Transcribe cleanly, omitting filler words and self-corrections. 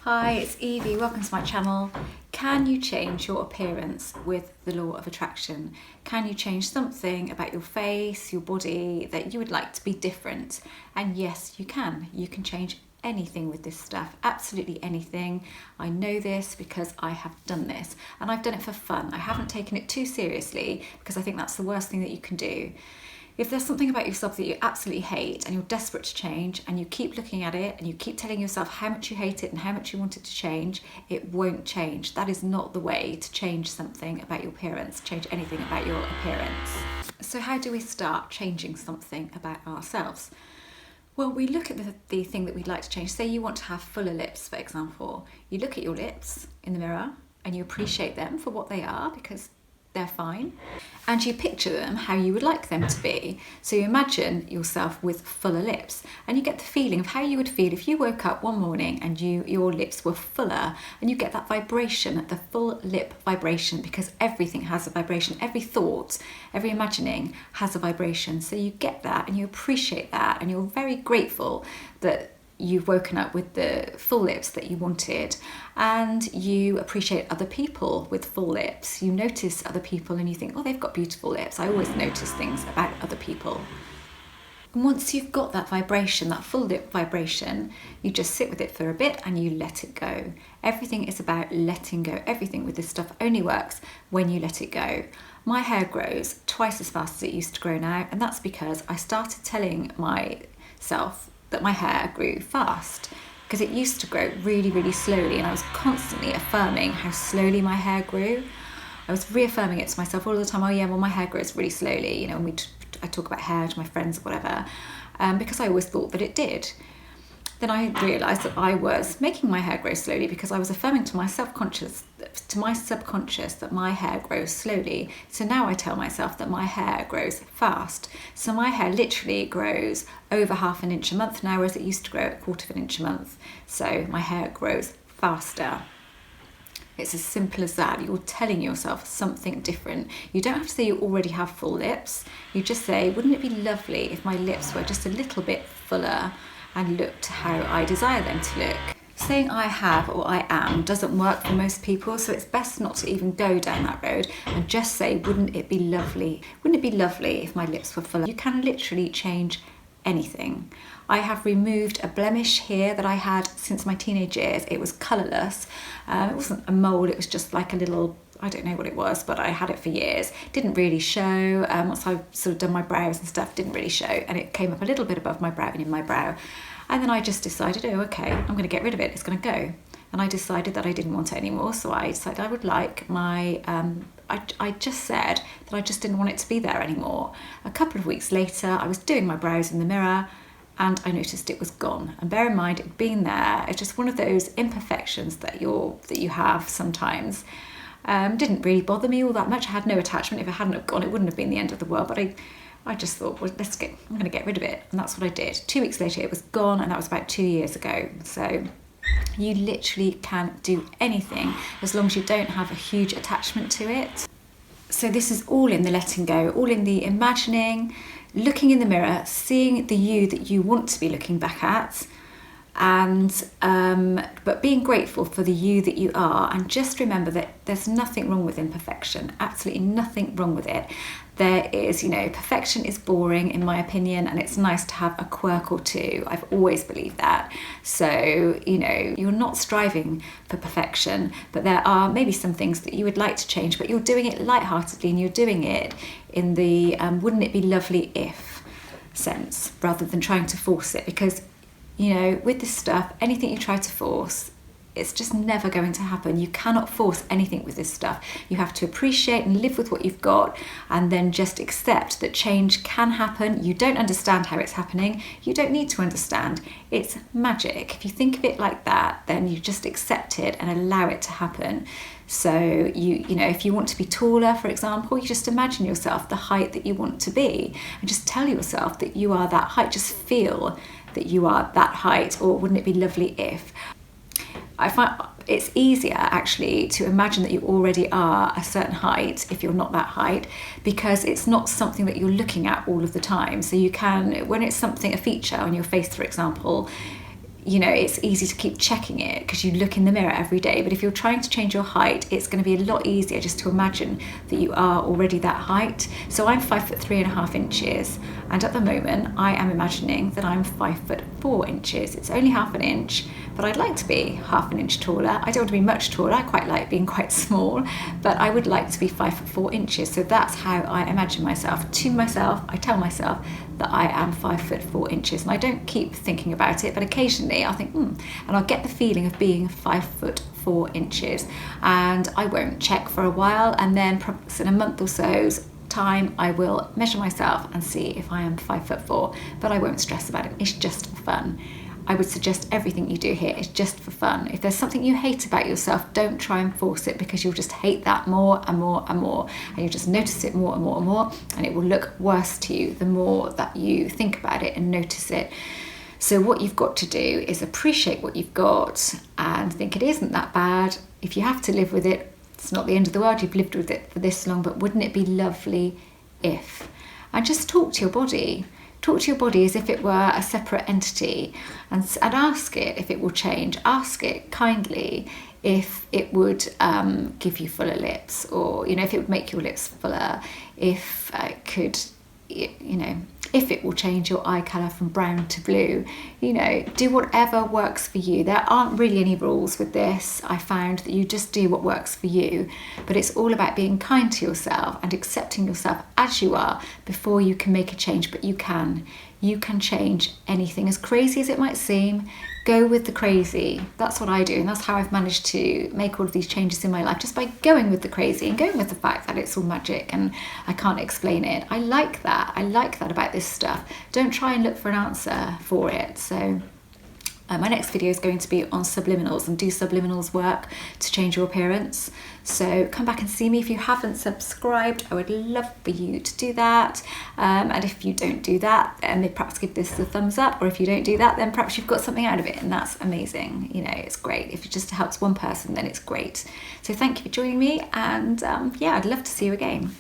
Hi, it's Evie, welcome to my channel. Can you change your appearance with the law of attraction? Can you change something about your face, your body, that you would like to be different? And yes, you can. You can change anything with this stuff, absolutely anything. I know this because I have done this, and I've done it for fun. I haven't taken it too seriously because I think that's the worst thing that you can do. If there's something about yourself that you absolutely hate and you're desperate to change and you keep looking at it and you keep telling yourself how much you hate it and how much you want it to change, it won't change. That is not the way to change something about your appearance, change anything about your appearance. So how do we start changing something about ourselves? Well, we look at the thing that we'd like to change. Say you want to have fuller lips, for example. You look at your lips in the mirror and you appreciate them for what they are because they're fine, and you picture them how you would like them to be. So you imagine yourself with fuller lips and you get the feeling of how you would feel if you woke up one morning and your lips were fuller, and you get that vibration, the full lip vibration, because everything has a vibration. Every thought, every imagining has a vibration. So you get that and you appreciate that, and you're very grateful that you've woken up with the full lips that you wanted, and you appreciate other people with full lips. You notice other people and you think, oh, they've got beautiful lips. I always notice things about other people. And once you've got that vibration, that full lip vibration, you just sit with it for a bit and you let it go. Everything is about letting go. Everything with this stuff only works when you let it go. My hair grows twice as fast as it used to grow now, and that's because I started telling myself that my hair grew fast, because it used to grow really, really slowly, and I was constantly affirming how slowly my hair grew. I was reaffirming it to myself all the time. Oh yeah, well, my hair grows really slowly, and I talk about hair to my friends or whatever, because I always thought that it did. Then I realised that I was making my hair grow slowly because I was affirming to my subconscious that my hair grows slowly. So now I tell myself that my hair grows fast. So my hair literally grows over half an inch a month now, whereas it used to grow at a quarter of an inch a month. So my hair grows faster. It's as simple as that. You're telling yourself something different. You don't have to say you already have full lips. You just say, wouldn't it be lovely if my lips were just a little bit fuller and looked how I desire them to look? Saying I have or I am doesn't work for most people, so it's best not to even go down that road and just say, wouldn't it be lovely? Wouldn't it be lovely if my lips were fuller? You can literally change anything. I have removed a blemish here that I had since my teenage years. It was colourless. It wasn't a mole, it was just like a little, I don't know what it was, but I had it for years. Didn't really show. Once I've sort of done my brows and stuff, didn't really show, and it came up a little bit above my brow and in my brow. And then I just decided, oh, okay, I'm going to get rid of it. It's going to go. And I decided that I didn't want it anymore. So I decided I would like my, I just said that I just didn't want it to be there anymore. A couple of weeks later, I was doing my brows in the mirror and I noticed it was gone. And bear in mind, it'd been there. It's just one of those imperfections that you have sometimes. Didn't really bother me all that much. I had no attachment. If it hadn't have gone, it wouldn't have been the end of the world. But I just thought, well, I'm going to get rid of it. And that's what I did. 2 weeks later, it was gone, and that was about 2 years ago. So you literally can do anything as long as you don't have a huge attachment to it. So this is all in the letting go, all in the imagining, looking in the mirror, seeing the you that you want to be looking back at, and but being grateful for the you that you are. And just remember that there's nothing wrong with imperfection, absolutely nothing wrong with it. There is, perfection is boring in my opinion, and it's nice to have a quirk or two. I've always believed that. So, you're not striving for perfection, but there are maybe some things that you would like to change, but you're doing it lightheartedly, and you're doing it in the wouldn't it be lovely if sense, rather than trying to force it. Because with this stuff, anything you try to force, it's just never going to happen. You cannot force anything with this stuff. You have to appreciate and live with what you've got, and then just accept that change can happen. You don't understand how it's happening. You don't need to understand. It's magic. If you think of it like that, then you just accept it and allow it to happen. So if you want to be taller, for example, you just imagine yourself the height that you want to be, and just tell yourself that you are that height. Just feel that you are that height, or wouldn't it be lovely if? I find it's easier actually to imagine that you already are a certain height if you're not that height, because it's not something that you're looking at all of the time. So you can, when it's something, a feature on your face, for example, you know, it's easy to keep checking it because you look in the mirror every day. But if you're trying to change your height, it's going to be a lot easier just to imagine that you are already that height. So I'm 5'3.5" and at the moment I am imagining that I'm 5'4". It's only half an inch, but I'd like to be half an inch taller. I don't want to be much taller. I quite like being quite small, but I would like to be 5'4". So that's how I imagine myself. To myself, I tell myself that I am 5'4", and I don't keep thinking about it, but occasionally I'll think, and I'll get the feeling of being 5'4", and I won't check for a while, and then perhaps in a month or so's time I will measure myself and see if I am 5'4", but I won't stress about it. It's just for fun. I would suggest everything you do here is just for fun. If there's something you hate about yourself, don't try and force it, because you'll just hate that more and more and more, and you'll just notice it more and more and more, and it will look worse to you the more that you think about it and notice it. So what you've got to do is appreciate what you've got and think it isn't that bad. If you have to live with it, it's not the end of the world. You've lived with it for this long, but wouldn't it be lovely if? And just talk to your body. Talk to your body as if it were a separate entity, and ask it if it will change. Ask it kindly if it would give you fuller lips, or, you know, if it would make your lips fuller, if it could, you know, if it will change your eye colour from brown to blue. You know, do whatever works for you. There aren't really any rules with this. I found that you just do what works for you, but it's all about being kind to yourself and accepting yourself as you are before you can make a change. But you can change anything, as crazy as it might seem. Go with the crazy. That's what I do, and that's how I've managed to make all of these changes in my life, just by going with the crazy and going with the fact that it's all magic and I can't explain it. I like that about this stuff. Don't try and look for an answer for it. So my next video is going to be on subliminals, and do subliminals work to change your appearance? So come back and see me. If you haven't subscribed, I would love for you to do that. And if you don't do that, then perhaps give this a thumbs up, or if you don't do that, then perhaps you've got something out of it, and that's amazing. You know, it's great. If it just helps one person, then it's great. So thank you for joining me, and yeah, I'd love to see you again.